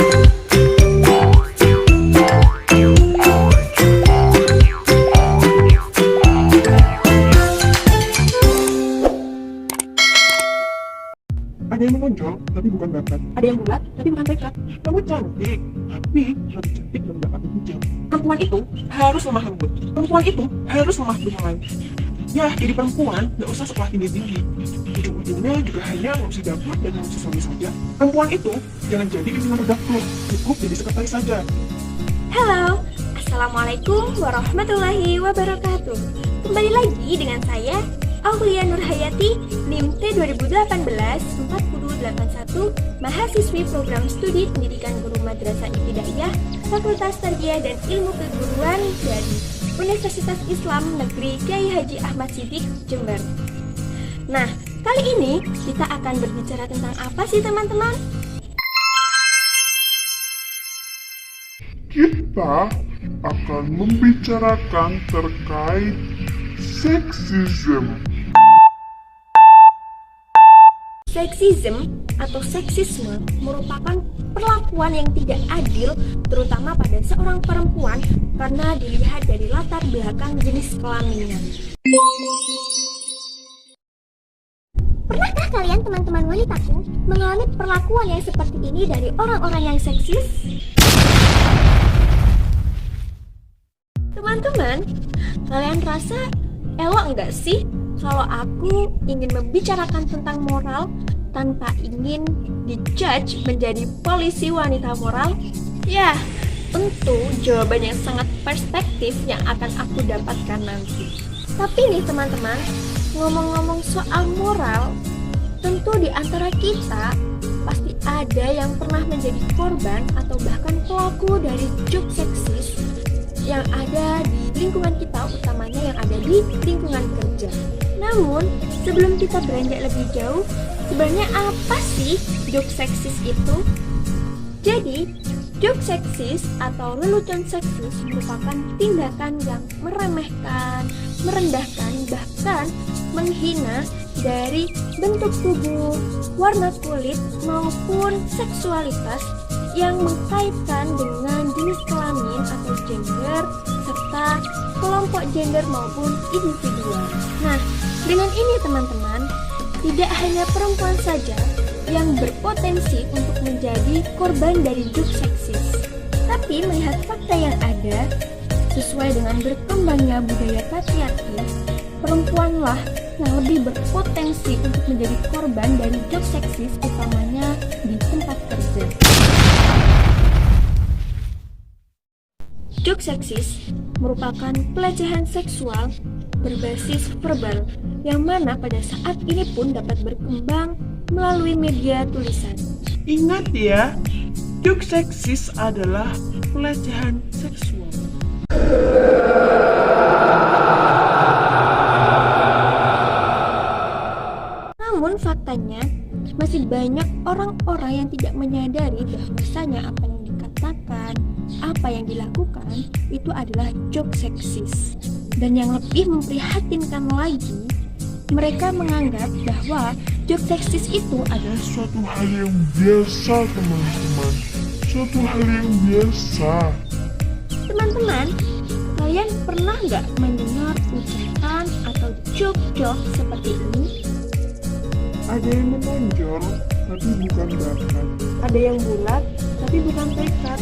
Ada yang menonjol, tapi bukan bakat. Ada yang bulat, tapi bukan tekad. Kamu cantik, tapi lebih cantik dan gak pakai hijab. Perempuan itu harus lemah lembut. Perempuan itu harus lemah gemulai. Ya, jadi perempuan gak usah sekolah tinggi-tinggi. Ujung-ujungnya juga hanya ngurusi dapur dan ngurusi suami saja. Perempuan itu jangan jadi pimpinan redaktur, cukup jadi sekretaris saja. Halo, Assalamualaikum warahmatullahi wabarakatuh. Kembali lagi dengan saya, Aulia Nurhayati, NIM T 2018-4081, mahasiswi program studi pendidikan guru madrasah ibtidaiyah, Fakultas Tarbiyah dan Ilmu Keguruan dari Universitas Islam Negeri Kyai Haji Ahmad Siddiq, Jember. Nah, kali ini kita akan berbicara tentang apa sih teman-teman? Kita akan membicarakan terkait seksisme. Seksisme atau seksisme merupakan perlakuan yang tidak adil terutama pada seorang perempuan karena dilihat dari latar belakang jenis kelaminnya. Pernahkah kalian teman-teman wanitaku mengalami perlakuan yang seperti ini dari orang-orang yang seksis? Teman-teman, kalian rasa elok nggak sih kalau aku ingin membicarakan tentang moral tanpa ingin dijudge menjadi polisi wanita moral? Ya, tentu jawaban yang sangat perspektif yang akan aku dapatkan nanti. Tapi nih teman-teman, ngomong-ngomong soal moral, tentu di antara kita pasti ada yang pernah menjadi korban atau bahkan pelaku dari jokes seksis yang ada di lingkungan kita, utamanya yang ada di lingkungan kerja. Namun, sebelum kita beranjak lebih jauh, sebenarnya apa sih jokes seksis itu? Jadi, jokes seksis atau lelucon seksis merupakan tindakan yang meremehkan, merendahkan, bahkan menghina dari bentuk tubuh, warna kulit, maupun seksualitas yang mengkaitkan dengan jenis kelamin atau gender, serta kelompok gender maupun individual. Nah, dengan ini teman-teman, tidak hanya perempuan saja yang berpotensi untuk menjadi korban dari jokes seksis. Tapi melihat fakta yang ada, sesuai dengan berkembangnya budaya patriarki, perempuanlah yang lebih berpotensi untuk menjadi korban dari jokes seksis, utamanya di tempat kerja. Jokes seksis merupakan pelecehan seksual berbasis verbal yang mana pada saat ini pun dapat berkembang melalui media tulisan. Ingat ya, jokes seksis adalah pelecehan seksual. Namun faktanya, masih banyak orang-orang yang tidak menyadari bahwasanya apa yang dikatakan, apa yang dilakukan itu adalah jokes seksis. Dan yang lebih memprihatinkan lagi, mereka menganggap bahwa jokes seksis itu adalah Suatu hal yang biasa, teman-teman. Suatu hal yang biasa. Teman-teman, kalian pernah nggak mendengar ucapan atau joke-joke seperti ini? Ada yang menonjol, tapi bukan bakat. Ada yang bulat, tapi bukan tekad.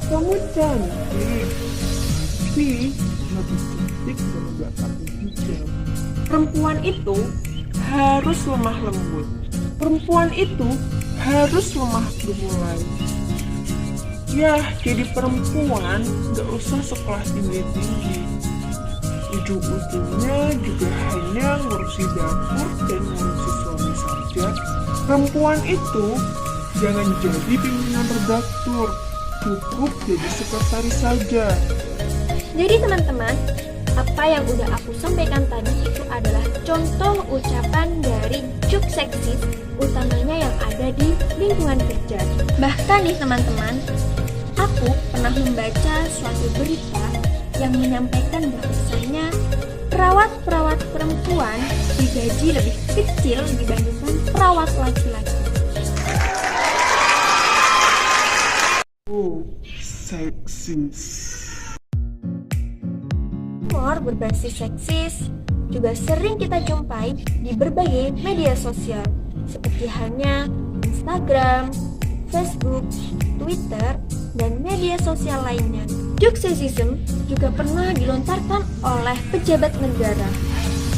Kamu cantik, tapi lebih cantik dan gak pakai hijab. Perempuan itu harus lemah lembut. Perempuan itu harus lemah gemulai. Ya, jadi perempuan gak usah sekolah tinggi-tinggi. Ujung-ujungnya juga hanya ngurusi dapur dan ngurusi suami saja. Perempuan itu jangan jadi pimpinan redaktur, cukup jadi sekretaris saja. Jadi teman-teman, apa yang udah aku sampaikan tadi itu adalah contoh ucapan dari jokes seksis, utamanya yang ada di lingkungan kerja. Bahkan nih teman-teman, aku pernah membaca suatu berita yang menyampaikan bahwasanya perawat-perawat perempuan digaji lebih kecil dibandingkan perawat laki-laki. itu seksis. Humor berbasis seksis juga sering kita jumpai di berbagai media sosial, seperti halnya Instagram, Facebook, Twitter, dan media sosial lainnya. Jokes sexism juga pernah dilontarkan oleh pejabat negara.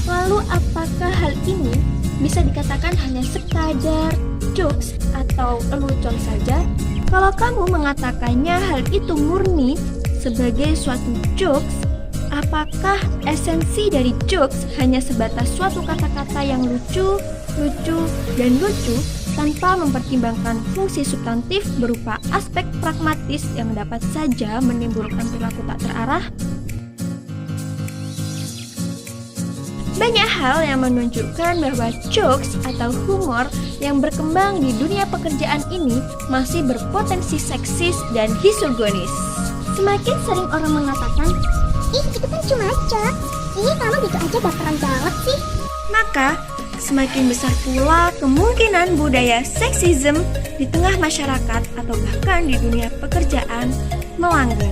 Lalu apakah hal ini bisa dikatakan hanya sekadar jokes atau lelucon saja? Kalau kamu mengatakannya hal itu murni sebagai suatu jokes, apakah esensi dari jokes hanya sebatas suatu kata-kata yang lucu, dan lucu tanpa mempertimbangkan fungsi substantif berupa aspek pragmatis yang dapat saja menimbulkan perilaku tak terarah? Banyak hal yang menunjukkan bahwa jokes atau humor yang berkembang di dunia pekerjaan ini masih berpotensi seksis dan misoginis. Semakin sering orang mengatakan, Ih, itu kan cuma jokes. Ih, kamu gitu aja baperan banget sih. maka semakin besar pula kemungkinan budaya seksisme di tengah masyarakat atau bahkan di dunia pekerjaan melanggar.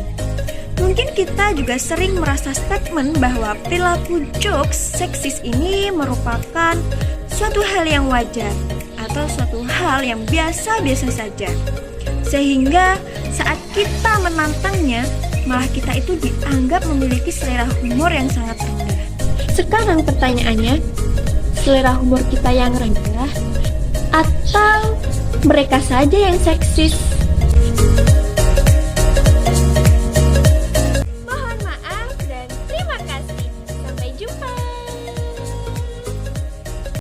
Mungkin kita juga sering merasa statement bahwa perilaku jokes seksis ini merupakan suatu hal yang wajar atau suatu hal yang biasa-biasa saja. Sehingga saat kita menantangnya, malah kita itu dianggap memiliki selera humor yang sangat rendah. Sekarang pertanyaannya, selera humor kita yang rendah atau mereka saja yang seksis?